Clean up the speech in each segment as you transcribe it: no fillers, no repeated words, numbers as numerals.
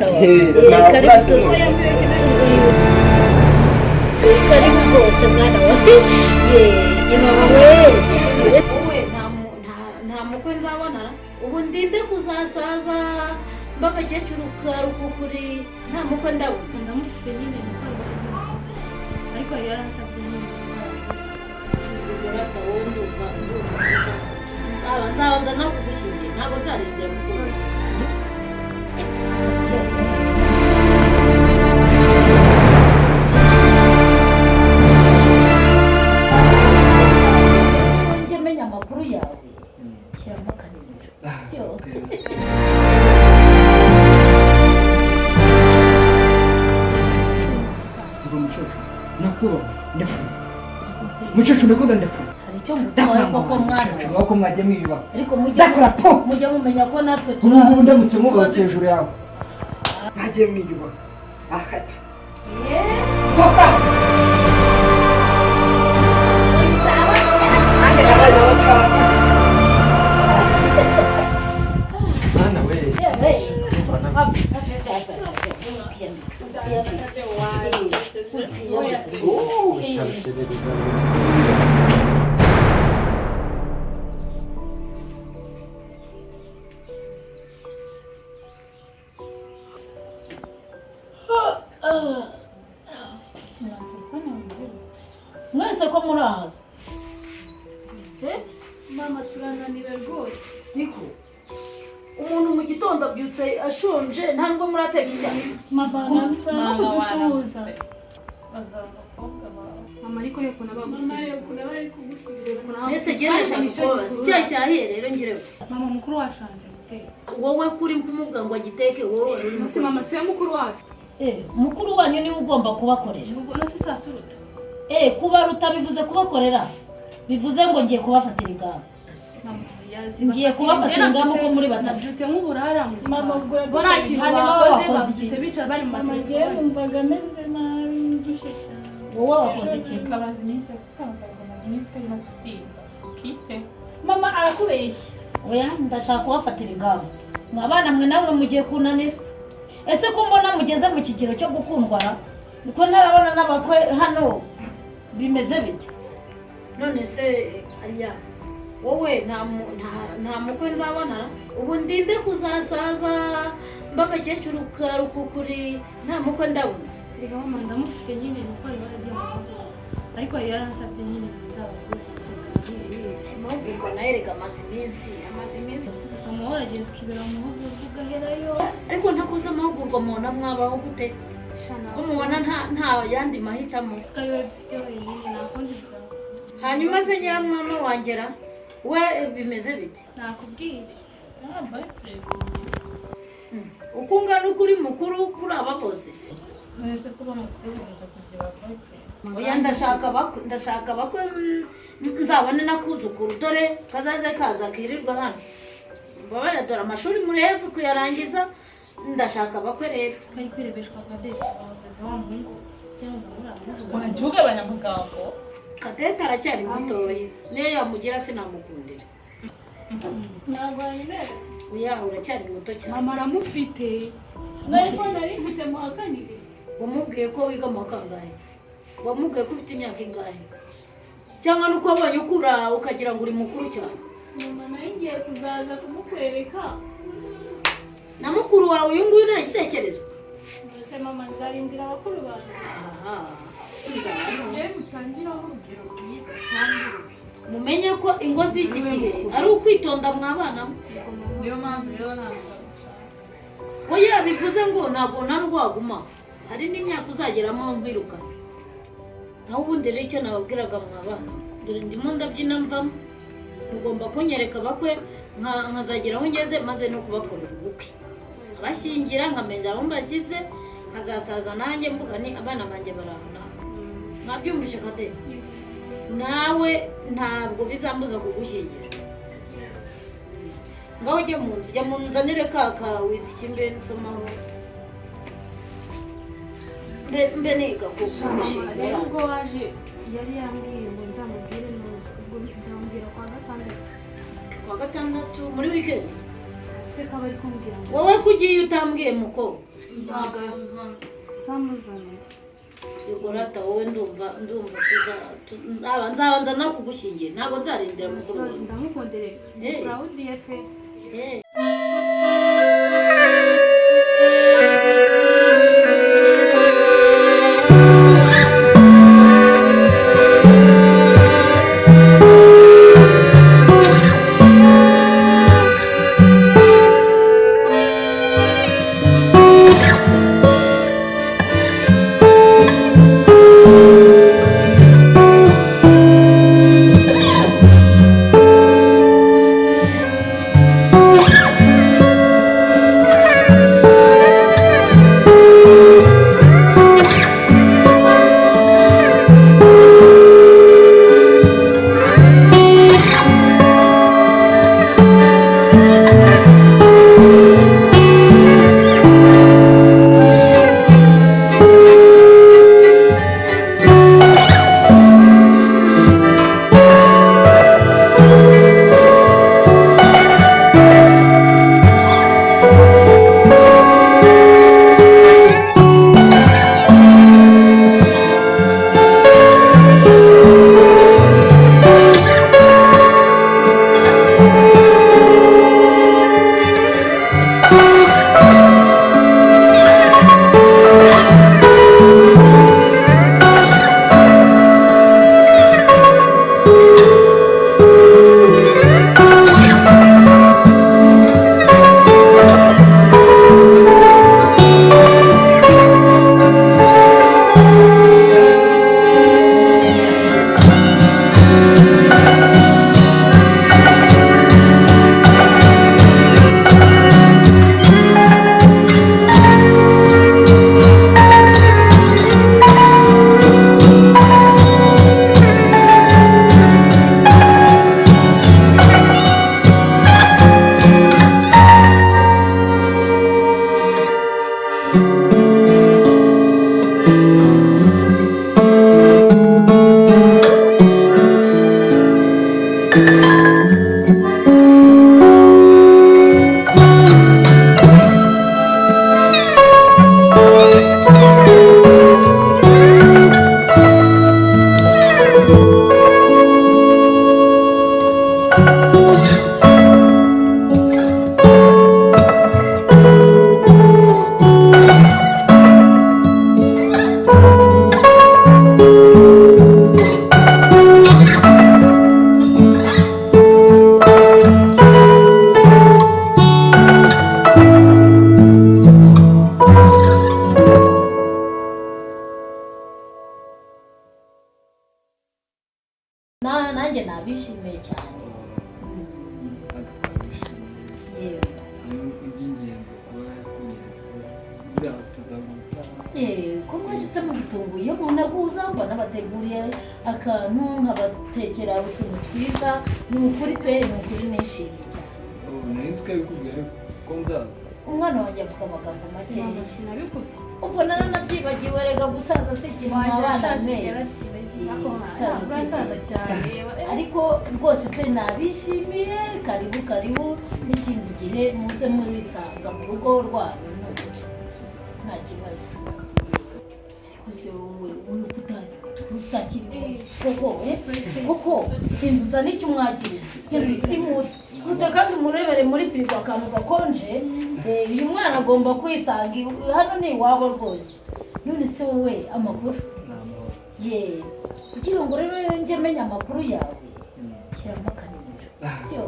mwana wawe karibu rwose mwana wawe wowe nta mukwe nzabona ubu ndinde kuzasaza mbakakecuru karukukuri nta mukwe ndabona ndamufite nyine ariko yaransabye nyine urata wowe ndumva nzabanza no kugushingira ntabwo nzarindira mukuru njye menya amakuru yawe shyiramo akanimero sibyo Muchacho ndakunda ndapfa. hari icyo mutwaye koko mwana Wako mwaje mwiba. ariko mujye mumenya ko natwe Ubu ndamutse mubatse hejuru yawe. Naje mwiba. Akati. Papa. Ana wewe. mwese ko murahaza mama turananira rwose niko umuntu mu gitondo abyutse ashonje ntabwo murateka ishyaka mama kudusuhuza mama ariko reko nabagusubiza mbese gereje kubaza icyayi cyahiye rero ngireho mama mukuru wacu hanze guteka wowe kuri kumubwa ngo agiteke wowe ese mama siya mukuru wacu mukuru wanyu niwe ugomba kubakorera ubwo no sisa turuta kuba rutabivuze kubakorera bivuze ngo ngiye kubafatira ingamba ngiye kubafatira ingamba ko muri batatu nabyutse nk'uburara mu mama ubwo nta kintu bakoze babyutse bicara bari mu matelefone numvaga ameze nabi ndushe cyane wowe wakoze iki kabaza iminsi karimo gusiba kite mama arakubeshya oya ndashaka kubafatira ingamba mwabana mwe namwe mugiye kunanira ese ko mbona mugeze mu kigero cyo gukundwara niko ntarabona n'abakwe hano bimeze bite none se aya wowe nta mukwe nzabona ubu ndinde kuzasaza mbakakecuru karukukuri nta mukwe ndabona reka mama ndamufite nyine nuko ari baragiye mu ariko yaransabye nyine amahugurwa nayo reka amaze iminsi amahoro agiye tukibera mu mahugurwa ugaherayo ariko ntakoze amahugurwa mubona mwabaho gute ko mubona nta yandi mahitamo hanyuma se nyiramwama wangera we bimeze bite nakubwire uko ungana uko uri mukuru kuri aba bose oya ndashaka bakwe nzabone nakuzukuru dore kazaze kaza kirirwa hano mbabare dore amashuri muri hefu kuyarangiza ndashaka bakwe rero kari kwirebeshwa kadete abavuzi wa muhungu wajya ugabanya amagambo Kadete aracyari mutoya niyo yamugira sinamukundira ntabwo yibera oya uracyari muto cyane mama aramufite nari mfite mu akanire wamubwiye ko wiga mu kangahe wamubwiye ko ufite imyaka ingahe cyangwa nuko wabonye ukura ukagira ngo uri mukuru cyane mama nayo ngiye kuzaza kumukwereka na mukuru wawe uyu nguyu nta gitekerezo mbese mama nzarindira abakuru banjye mumenye ko ingo z'iki gihe ari ukwitonda mwabana niyo mpamvu rero ntabwo oya bivuze ngo ntabwo narwaguma hari n'imyaka uzageramo nkwirukana naho ubundi rero icyo nababwiraga mwabana dore ndimo ndabyina mvamo mugomba kunyereka bakwe nkazagera aho ngeze maze no kubakorera ubukwe abashyingira nkamenya aho mbashyize nkazasaza nanjye mvuga ni abana banjye barahana mwabyumvishe Kadete nawe ntabwo bizambuza kugushyingira ngaho jya mu nzu nzanire kaka wizikimbe nsomaho mbe niga kumushinga ubwo waje yari yambwiye ngo nzamubwire neza ubwo nzamubwira kwa gatandatu muri weekend se kaba ari kumbwira ngo wowe kugiye utambwiye muko nzamuzana. zamuzane Sigurata wowe ndumva nzabanza nakugushyingira ntabwo nzarindira mukuru ndamukonderera proud ye pe nanjye nabishimiye cyane yewe iby'ingenzi kuba yakunyeretse buriya tuzaguta ko mwashyize mu gitungo iyo umuntu aguza mbona bateguriye akantu nkabatekera utuntu twiza ni ukuri pe ni ukuri nishimye cyane nari nzi ko yabikubwiye ariko ko nzaza umwana wanjye avuga amagambo makeya sinabikubye ubwo naranabyibagiwe rega gusaza si ikintu mwabana mwe gusaza cyane ariko rwose pe nabishimiye karibu karibu n'ikindi gihe muze murisanga mu rugo rwanyu n'ukuri nta kibazo ariko se wowe utakiri koko genda uzane icyo umwakiriza genda uzimute kandi umurebere muri firigo akantu gakonje uyu mwana agomba kwisanga hano ni iwabo rwose none se wowe amakuru ye kugira ngo rero njye menya amakuru yawe shyiramo akanimero sibyo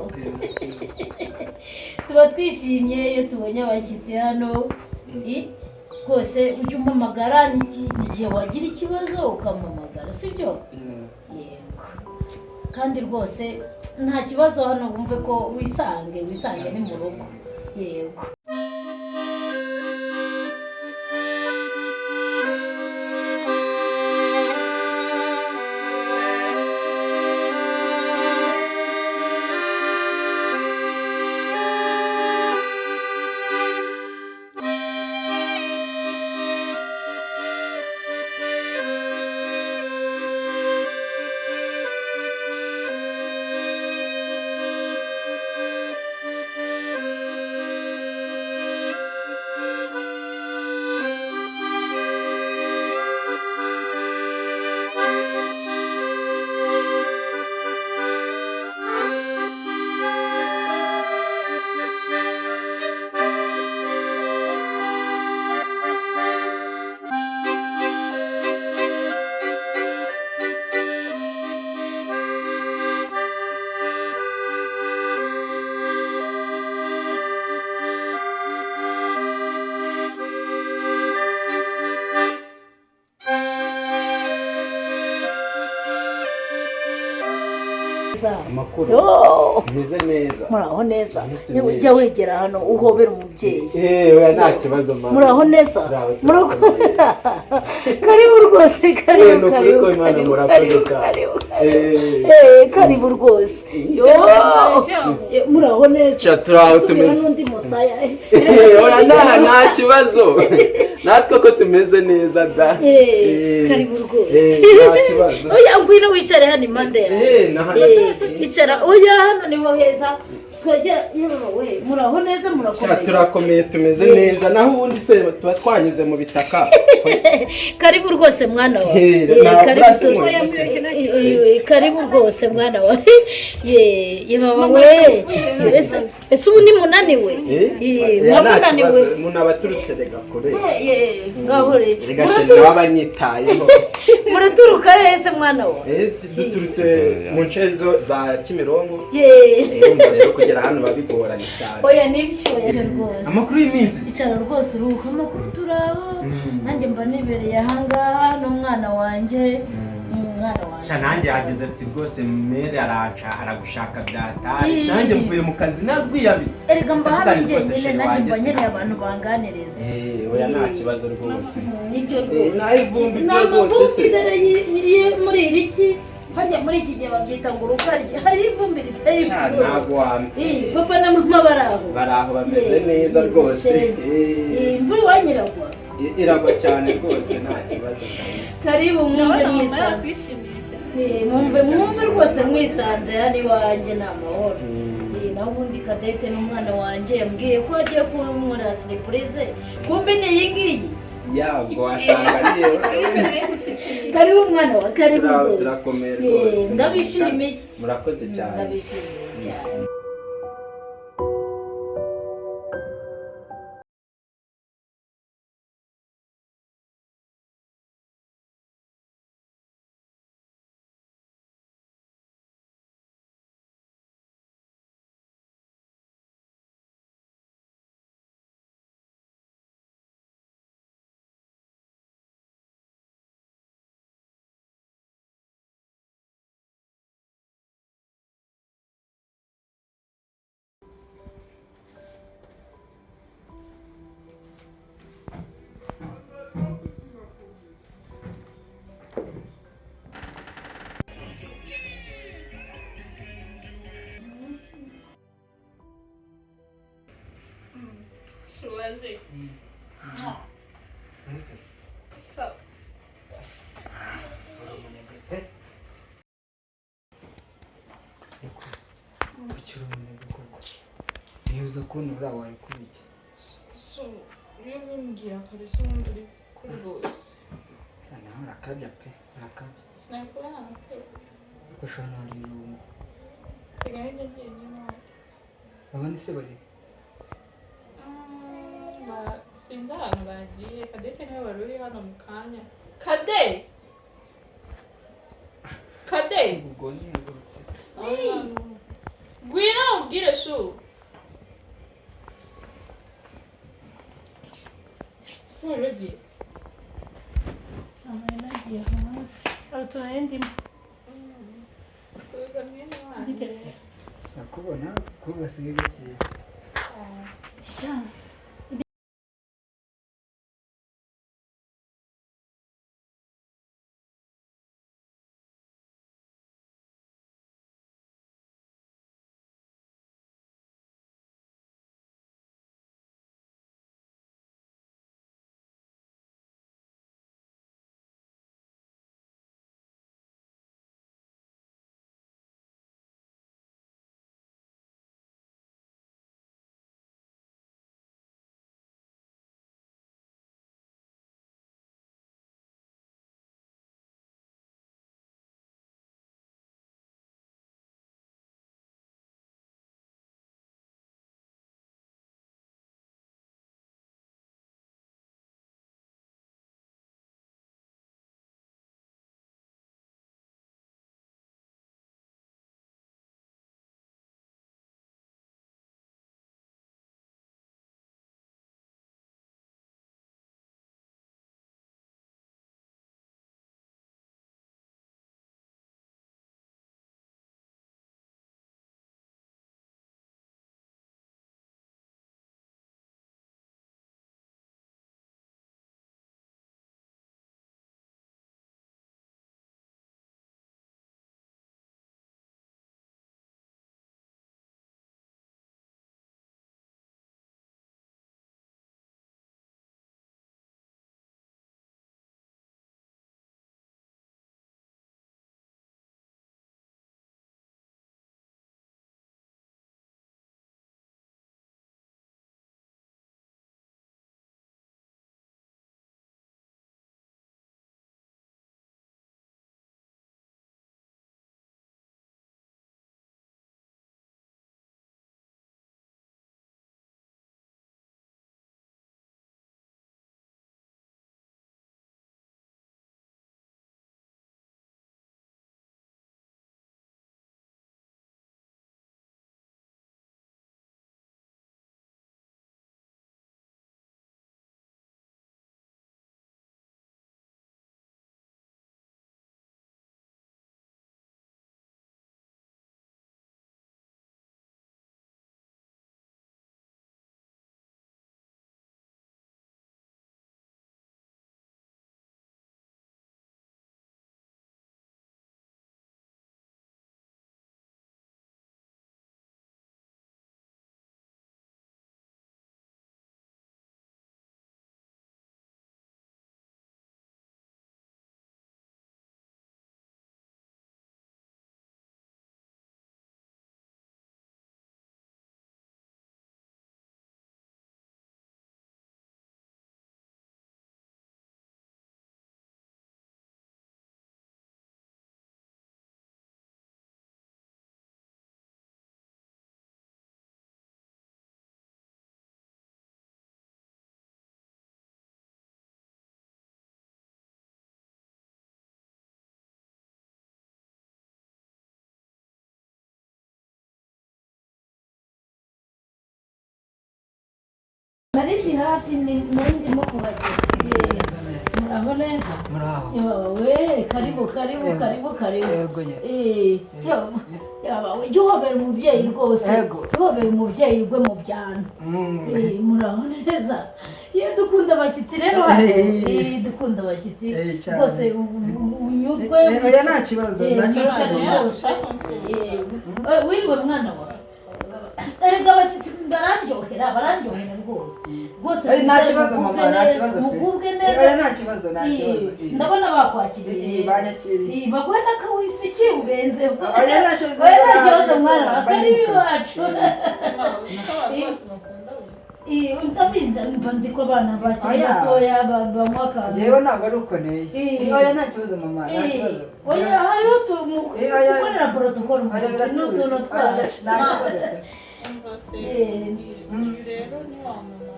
tuba twishimye iyo tubonye abashyitsi hano rwose ujya umpamagara n'igihe wagira ikibazo ukampamagara sibyo yego kandi rwose nta kibazo hano wumve ko wisange ni mu rugo yego neza. Amakuru. Yo. Meze neza. Muraho neza. Ujya wegera hano uhobera umubyeyi. Oya nta kibazo mama. Muraho neza. Karibu rwose, karibu. Karibu rwose. Yo. Muraho neza. Turaho tumeze. N'undi musaya. Oya nta kibazo. Natwe ko tumeze neza da. Karibu rwose. Nta kibazo. Oya ngwino wicare hano impande yawe. Icara oya hano niho heza. Twegera yewe muraho neza murakomeye. Turakomeye tumeze neza naho ubundi se tuba twanyuze mu bitaka. Karibu rwose mwana wawe. Karibu rwose mwana wawe. Ye mama we. Ese ubu ni munaniwe? Munaniwe. Munabaturutse rega kure. Ngaho re. Rega shende wabanyitayeho. Muraturuka hese mwana wawe. Duturutse mu ncezo za Kimironko. Rero kugera hano babigoranye cyane. Oya nibyo rwose. Amakuru y'iminsi. Icara rwose uruhuka amakuru turaho. Nanjye mba nibereye ahangaha n'umwana wanjye. Nanjye yagize ati rwose mere aragushaka byatari. Nanjye mvuye mu kazi narwiyabitse. Erega mba hano njyenyine nanjye mba nkeneye abantu banganiriza. Oya nta kibazo rwose. Nibyo rwose. Nayivumbi rwose se. Muri iri ki hajya muri iki gihe babyita ngo urukarye hari ivumbi ritari ntabwo wamye. Papa na mama baraho bameze neza rwose. Imvura iwanyiragwa iragwa cyane rwose nta kibazo kabisa. Karibu mwumve mwisanze. Mwumve rwose mwisanze hano iwanjye ni amahoro. Naho ubundi Kadete n'umwana wanjye yambwiye ko agiye kumura surprise kumbe ni iyi ngiyi. Yabwo wasanga ariyo. Karibu mwana wa karibu rwose. Turakomeye rwose. Ndabishimiye. Murakoze cyane. Ndabishimiye cyane. Suazi. So. Niuza kunura wari kubiki. So, yo bimbwira kare se ubundi uri kuri bose. Naho rakabya pe, rakabya. Sinakora pe. Gushana ari rumu. Teganya ngiye nyuma. Abandi se bari. Sinzi ahantu bagiye. Kadete niwe wari uri hano mu kanya. Kade! Ubwo ni yagurutse. Gwina ubwire shu. Sorry. Nagiye hasi. Tunaenda Suza mwene wanjye. Nakubona kubasiga gake. Sha. Narindi hafi nari ndimo kuhagera. Muraho neza? Muraho. Yawe karibu. Yego ye. Yawe johobera umubyeyi rwose. Johobera umubyeyi gwe mu byano. Muraho neza. Ye dukunda abashyitsi rero. Dukunda abashyitsi. Rwose unyurwe. Oya nta kibazo. Wiriwe mwana wawe. Erega abashyitsi bararyohera rwose. Rwose nta kibazo mama, nta kibazo. Mugubwe neza. Oya nta kibazo. Ndabona bakwakiriye. Banyakiriye. Baguhe n'akawisi kiwurenzeho. Oya nta kibazo. Oya nta kibazo mwana, karibu iwacu. Ndabizi nzi ko abana bakiri batoya banywa akantu. Njyewe ntabwo ari uko neye. Oya nta kibazo mama, nta kibazo. Oya hariho gukorera protocol umushyitsi n'utuntu twacu. rero ni wa mama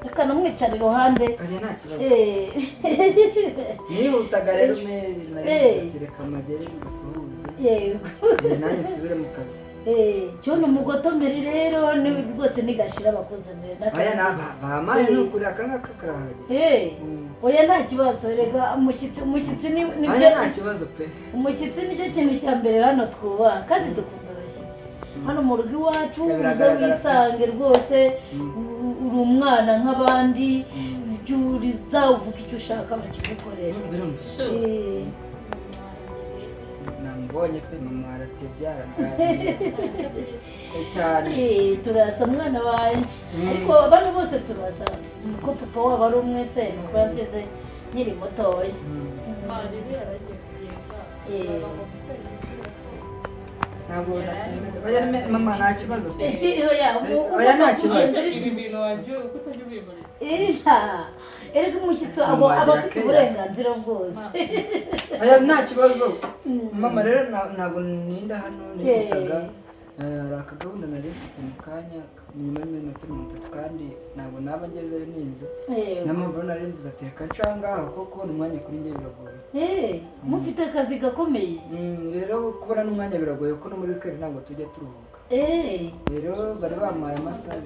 reka namwicara iruhande. Oya nta kibazo. Nihutaga rero reka amagere gusuhuze. Nanjye nsubire mu kazi. Cyo ni umugotomeri rero rwose nigashira abakozi neza. Oya bamaye n'ukuri akangaka karahari. Oya nta kibazo rega umushyitsi ni oya nta kibazo pe. Umushyitsi nicyo kintu cya mbere hano twubaha kandi dukunda abashyitsi. Hano mu rugo iwacu uza wisange rwose uri umwana nk'abandi uriza uvuga icyo ushaka bakigukorera. Nambonye pe mama aratebya cyane. Turasa mwana wanjye ariko abantu bose turasa ko papa wabo ari umwe se nuko yansize nkiri mutoya. Ntabwo oya mama nta kibazo pe. Oya nta kibazo. ibi bintu wagiye uko utajya ubigorera. Erega umushyitsi aba afite uburenganzira bwose. Oya nta kibazo. Mama rero ntabwo ninda hano nihutaga. Hari akagahunda nari mfite mu kanya nyuma y'iminota 30 kandi ntabwo naba ngezeyo ninze. N'amavuro nari mvuze ati reka nshangaho kuko n'umwanya kuri njye biragoye. Mufite akazi gakomeye. Rero kubona n'umwanya biragoye ko no muri weekend ntabwo tujya turuhuka. Rero bari bamaye amasaha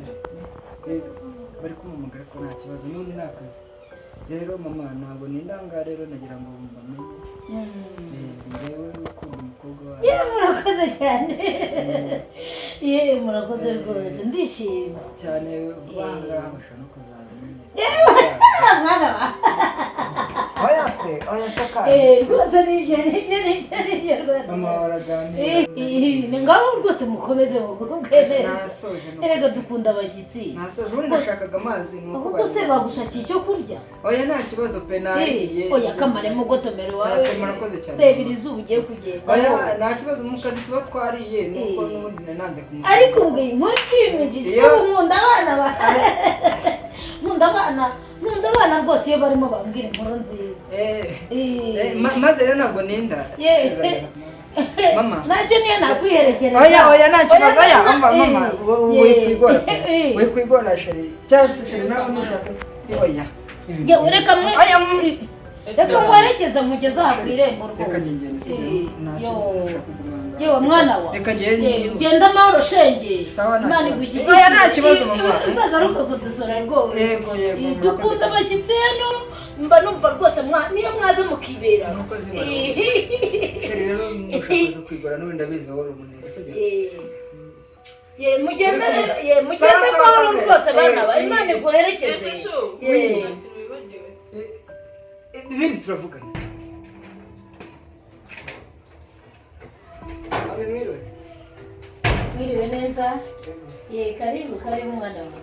bari kumumugara ko nta kibazo n'undi n'akazi. Rero mama ntabwo nindanga rero nagira ngo mbamenye. Ndewe ukunda umukobwa wawe. Murakoze cyane. Murakoze rwose ndishimye cyane vanga bashaka no kuzaza nyine. Mwana wa. Oya saka. Rwose nibyo rwose. Mama waraganira. Ni ngaho rwose mukomeze mugubwe neza. Nasoje no. Erega dukunda abashyitsi. Nasoje ubundi nashakaga amazi nuko bari. Ubwo se bagushakiye icyo kurya? Oya nta kibazo pe nariye. Oya kamare mugotomero wawe. Murakoze cyane. Rebira izuba ugiye kugenda. Oya nta kibazo mu kazi tuba twariye nuko n'ubundi nanze kumufata. Ariko ngiye nkora kimijije nkunda abana rwose iyo barimo bambwira inkuru nziza. Maze rero ntabwo ninda. Mama nacyo niyo nakwiherekereza. Oya nta kibazo. Oya mama we kwigora sheri cyangwa se sheri nawe nushaka. Oya reka mwerekeza mugeze aha ku irembo rwose. Yewe mwana wa genda amahoro shenge. Imana igushyigikire. Oya nta kibazo mama. Uzagaruka kudusura rwose. Dukunda abashyitsi hano mba numva rwose niyo mwaza mukibera. Sheri rero nushaka kwigora n'undi ndabizi wowe umunega sibyo. Mugenda rero mugenda amahoro rwose bana ba Imana iguherekeze. Ibindi turavugana. Mwiriwe neza. Karibu mwana wa.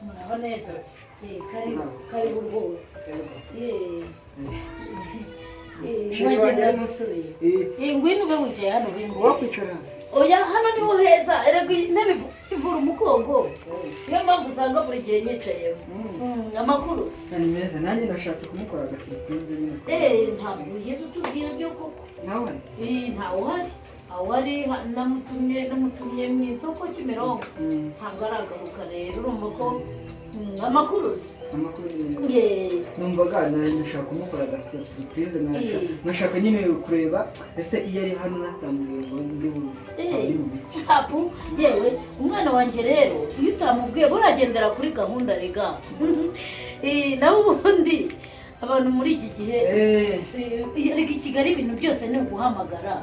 Muraho neza. Karibu rwose. Mwagenda musuye. Ngwino ube wicaye hano bimbo. Wakwicara. Oya hano niho heza. Erega intebe ivura umugongo. Niyo mpamvu usanga buri gihe nyicayeho. Amakuru se. Ni meza nanjye nashatse kumukora agasiripurize nyine. Ntabwo ugeze utubwira byo koko. Nawe? Awari namutumye mu isoko Kimironko. Ntabwo aragaruka rero urumva ko amakuru numvaga nashaka kumukora agafite surprise nashaka nyine kureba ese iyo ari hano natamubwiye ngo ndi buze yewe umwana wanjye rero iyo utamubwiye buragendera kuri gahunda rega nawe ubundi abantu muri iki gihe rega i Kigali ibintu byose ni uguhamagara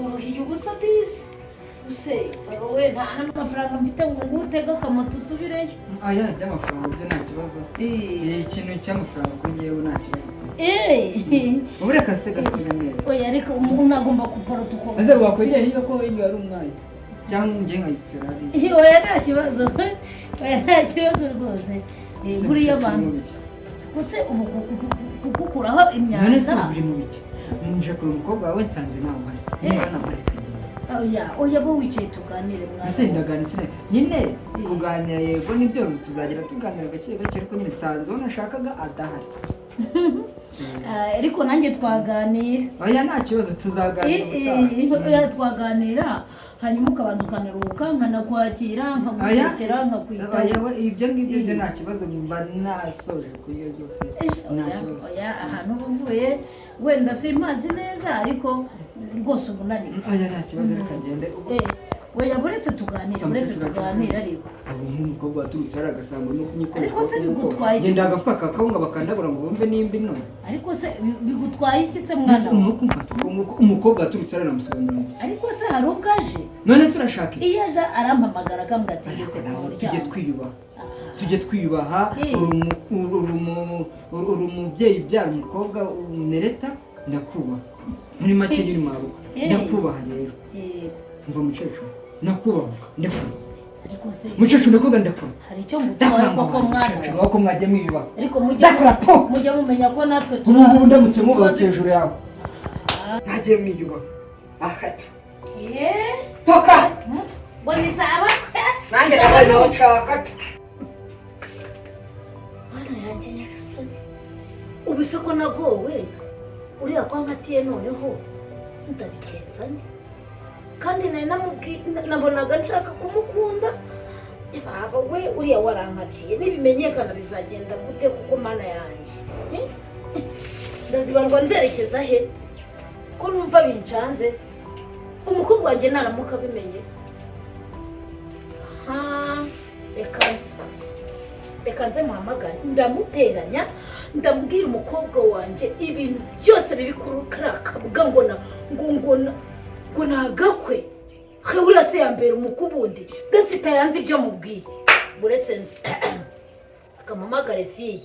uruhiye ubusa disi use wowe nta n'amafaranga mfite ngo ngutege akamoto usubireyo aya by'amafaranga byo nta kibazo ikintu cy'amafaranga kuri njyewe nta kibazo ubu reka se gatoya neza oya reka umuntu agomba gupora tukoma ese wakwegera hirya ko hirya ari umwanya cyangwa njye nkayicara hariya oya nta kibazo rwose buriya abantu gusa ubu kugukuraho imyanda none se buri mu biki nje kuri umukobwa wawe nsanze nawe niba namari oya bo wicaye tuganire mwana ese ndagana cyane nyine kuganira yego nibyo tuzagera tuganira gake gake ariko nyine nsanze uwo nashakaga adahari ariko nanjye twaganira oya nta kibazo tuzaganira twaganira hanyuma ukabanza ukanaruhuka nkanakwakira nkagutekera nkakwitaho ibyo ngibyo byo nta kibazo mba nasoje kurya rwose nta kibazo ahantu uba uvuye wenda simpazi neza ariko rwose uba unaniwe oya nta kibazo reka ngende oya buretse tuganira ariko abo nk'umukobwa waturutse hari agasambo no kunyikoresha ariko se bigutwaye iki ngenda agafuka kakawunga bakandagura ngo bumve nimba inoze ariko se bigutwaye iki se mwana nuko mfata umukobwa waturutse hari namusobanurira ariko se hari ubwaje none se urashaka iki iyo aje arampamagara akambwira ati ngeze ku muryango tujye twiyubaha uri umubyeyi ubyara umukobwa unereta ndakubaha muri make nyiri maruka ndakubaha rero mva mukecuru nakubaha ndakubaha mukecuru ndakubaha ndakubaha hari icyo ngutwaye koko mwana mukecuru wako mwajya mwiyubaha ariko mujya mumenya ko natwe ubu ndamutse mubatse hejuru yawe ntagiye mwiyubaha ahata toka bonizaba nanjye nabaye nshaka mwana yanjye nyagasani ubu se ko nagowe uriya kwa nkatiye noneho ndabigenza nde kandi nabonaga nshaka kumukunda baba we uriya warankatiye nibimenyekana bizagenda gute kuko mana yanjye ndazibarwa nzerekeza he ko numva bincanze umukobwa wanjye naramuka abimenye reka nze muhamagare ndamuteranya ndamubwira umukobwa wanjye ibintu byose bibi kuri kariya kabuga ngo nagakwe uriya se yambera umukubundi gasita yanze ibyo mubwiye buretse nzi akamamagare fiye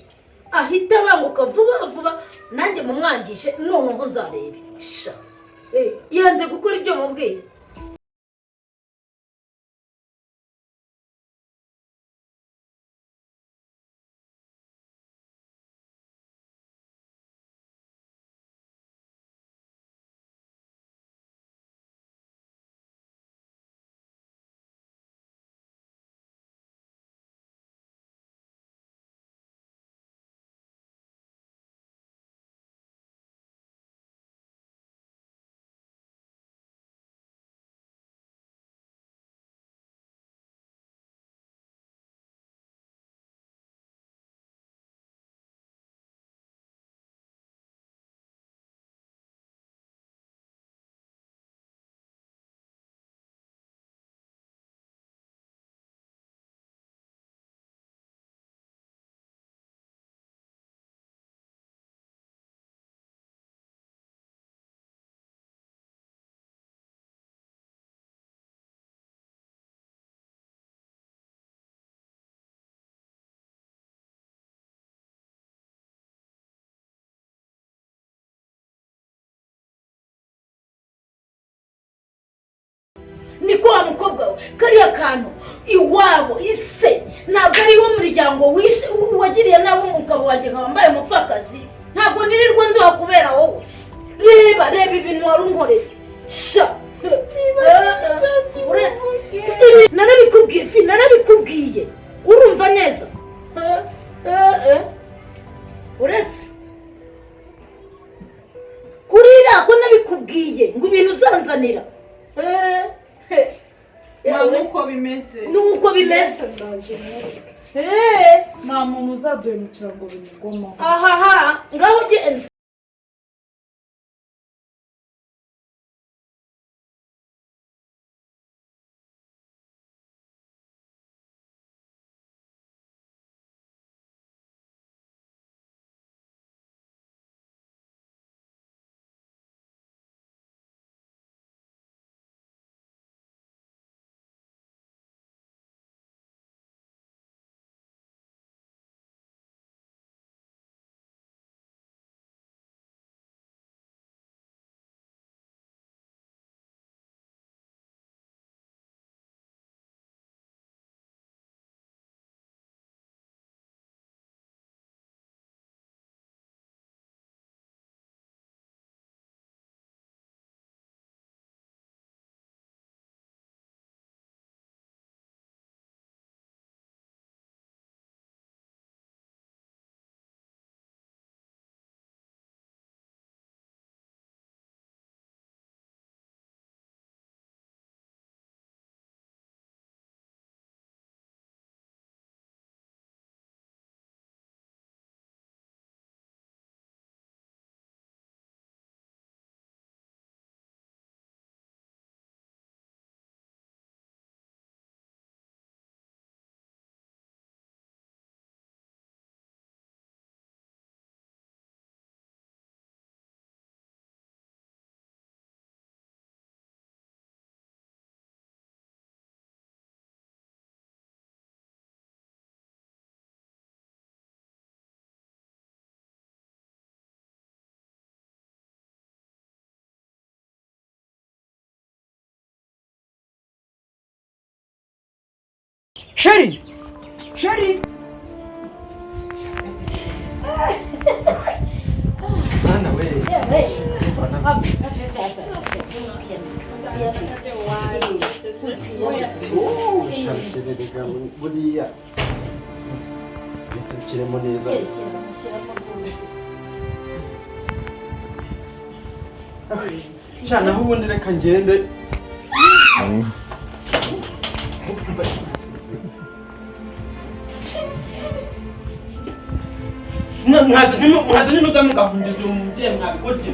ahita abanguka vuba nanjye mumwangishe noneho nzarebe sha yanze gukora ibyo mubwiye niko wa mukobwa we kariya kantu iwabo ise ntabwo ari wo muryango wishe wagiriye nabo umugabo wanjye wambaye umupfakazi ntabwo nirirwa nduha kubera wowe reba ibintu wari unkoreye sha narabikubwiye urumva neza uretse kurira ko nabikubwiye ngo ibintu uzanzanira Nuko bimeze. Nuko bimeze. Nta muntu uzaduhemukira ngo bimugoma. Ahaha, ngaho ugenda. Sheri! Sheri! Mwana we. Shamshererega buriya. Ndetse kiremo neza. Cyane aho ubundi reka ngende. Mwaza nimuza mugahungiza uwo mubyeyi mwabikoze.